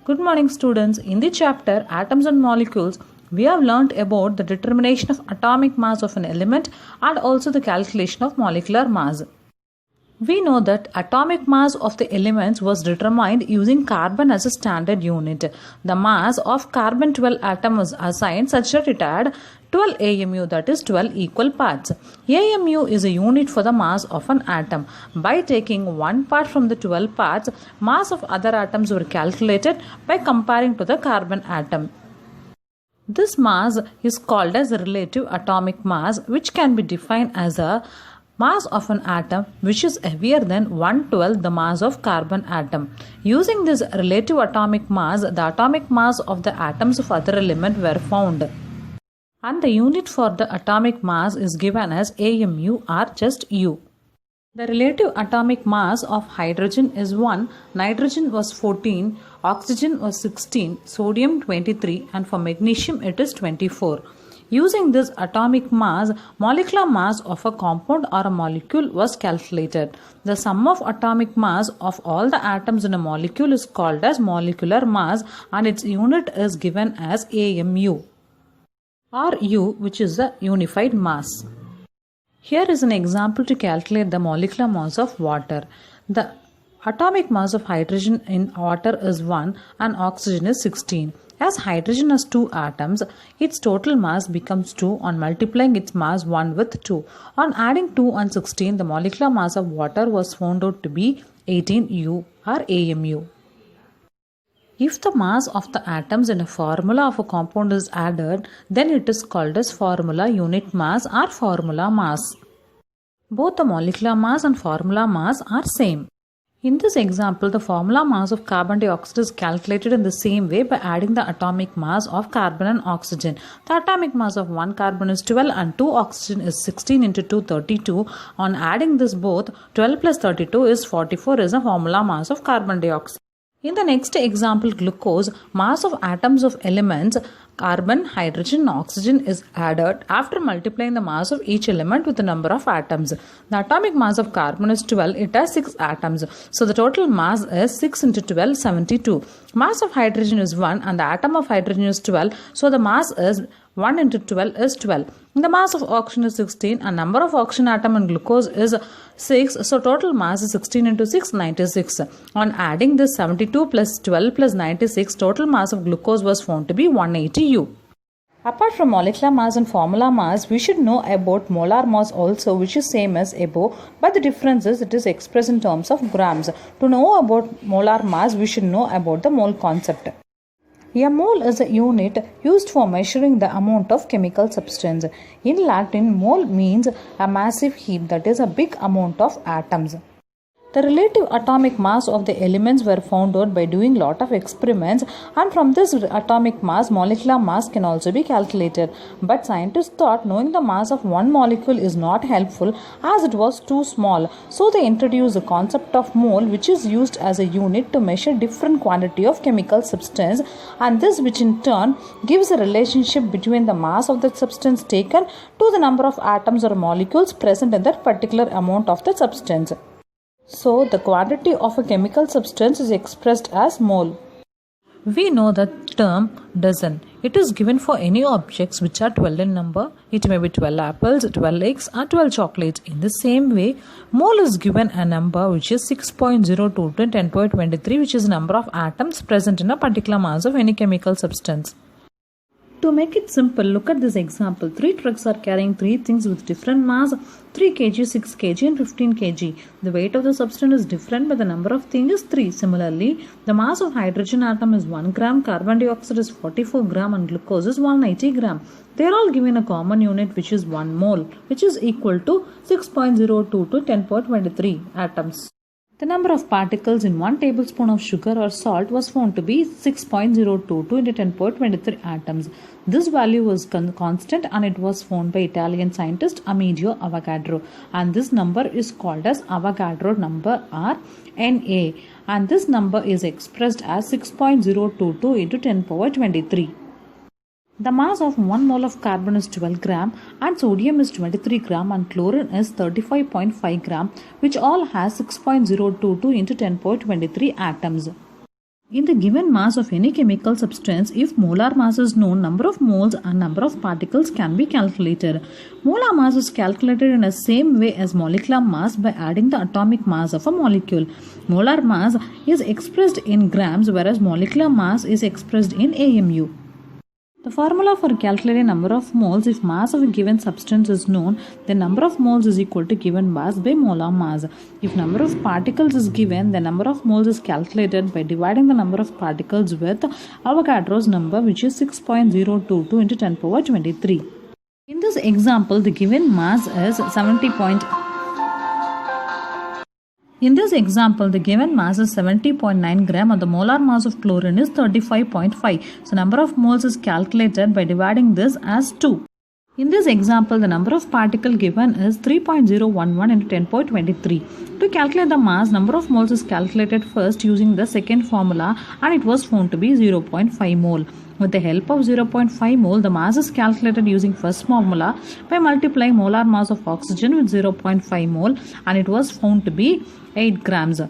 Good morning, students. In the chapter Atoms and Molecules, we have learnt about the determination of atomic mass of an element and also the calculation of molecular mass. We know that atomic mass of the elements was determined using carbon as a standard unit. The mass of carbon 12 atom was assigned such that it had 12 AMU, that is 12 equal parts. AMU is a unit for the mass of an atom. By taking one part from the 12 parts, mass of other atoms were calculated by comparing to the carbon atom. This mass is called as relative atomic mass, which can be defined as a mass of an atom which is heavier than 1/12 the mass of carbon atom. Using this relative atomic mass, the atomic mass of the atoms of other element were found. And the unit for the atomic mass is given as AMU or just U. The relative atomic mass of hydrogen is 1, nitrogen was 14, oxygen was 16, sodium 23, and for magnesium it is 24. Using this atomic mass, molecular mass of a compound or a molecule was calculated. The sum of atomic mass of all the atoms in a molecule is called as molecular mass, and its unit is given as AMU or U, which is the unified mass. Here is an example to calculate the molecular mass of water. The atomic mass of hydrogen in water is 1 and oxygen is 16. As hydrogen has 2 atoms, its total mass becomes 2 on multiplying its mass 1 with 2. On adding 2 and 16, the molecular mass of water was found out to be 18U or AMU. If the mass of the atoms in a formula of a compound is added, then it is called as formula unit mass or formula mass. Both the molecular mass and formula mass are same. In this example, the formula mass of carbon dioxide is calculated in the same way by adding the atomic mass of carbon and oxygen. The atomic mass of 1 carbon is 12 and 2 oxygen is 16 into 2, 32. On adding this both, 12 plus 32 is 44 is the formula mass of carbon dioxide. In the next example, glucose, mass of atoms of elements carbon, hydrogen and oxygen is added after multiplying the mass of each element with the number of atoms. The atomic mass of carbon is 12, it has 6 atoms. So the total mass is 6 into 12, 72. Mass of hydrogen is 1 and the atom of hydrogen is 12. So the mass is 1 into 12 is 12. The mass of oxygen is 16 and number of oxygen atom in glucose is 6. So total mass is 16 into 6, 96. On adding this 72 plus 12 plus 96, total mass of glucose was found to be 180U. Apart from molecular mass and formula mass, we should know about molar mass also, which is same as above, but the difference is it is expressed in terms of grams. To know about molar mass, we should know about the mole concept. A mole is a unit used for measuring the amount of chemical substance. In Latin, mole means a massive heap, that is a big amount of atoms. The relative atomic mass of the elements were found out by doing lot of experiments, and from this atomic mass, molecular mass can also be calculated. But scientists thought knowing the mass of one molecule is not helpful as it was too small. So they introduced the concept of mole, which is used as a unit to measure different quantity of chemical substance, and this which in turn gives a relationship between the mass of the substance taken to the number of atoms or molecules present in that particular amount of the substance. So, the quantity of a chemical substance is expressed as mole. We know the term dozen. It is given for any objects which are 12 in number. It may be 12 apples, 12 eggs or 12 chocolates. In the same way, mole is given a number which is 6.02 to 10.23, which is the number of atoms present in a particular mass of any chemical substance. To make it simple, look at this example. 3 trucks are carrying 3 things with different mass, 3 kg, 6 kg and 15 kg. The weight of the substance is different but the number of things is 3. Similarly, the mass of hydrogen atom is 1 gram, carbon dioxide is 44 gram and glucose is 180 gram. They are all given a common unit which is 1 mole, which is equal to 6.02 to 10.23 atoms. The number of particles in 1 tablespoon of sugar or salt was found to be 6.022 into 10.23 atoms. This value was constant and it was found by Italian scientist Amedeo Avogadro, and this number is called as Avogadro number or Na, and this number is expressed as 6.022 into 10^23. The mass of 1 mole of carbon is 12 gram and sodium is 23 gram and chlorine is 35.5 gram, which all has 6.022 into 10^23 atoms. In the given mass of any chemical substance, if molar mass is known, number of moles and number of particles can be calculated. Molar mass is calculated in the same way as molecular mass by adding the atomic mass of a molecule. Molar mass is expressed in grams, whereas molecular mass is expressed in AMU. The formula for calculating number of moles: if mass of a given substance is known, then number of moles is equal to given mass by molar mass. If number of particles is given, the number of moles is calculated by dividing the number of particles with Avogadro's number, which is 6.022 into 10 power 23. In this example, the given mass is 70. In this example, the given mass is 70.9 gram and the molar mass of chlorine is 35.5. So, number of moles is calculated by dividing this as 2. In this example, the number of particles given is 3.011 into 10.23. To calculate the mass, number of moles is calculated first using the second formula, and it was found to be 0.5 mole. With the help of 0.5 mole, the mass is calculated using first formula by multiplying molar mass of oxygen with 0.5 mole, and it was found to be 8 grams.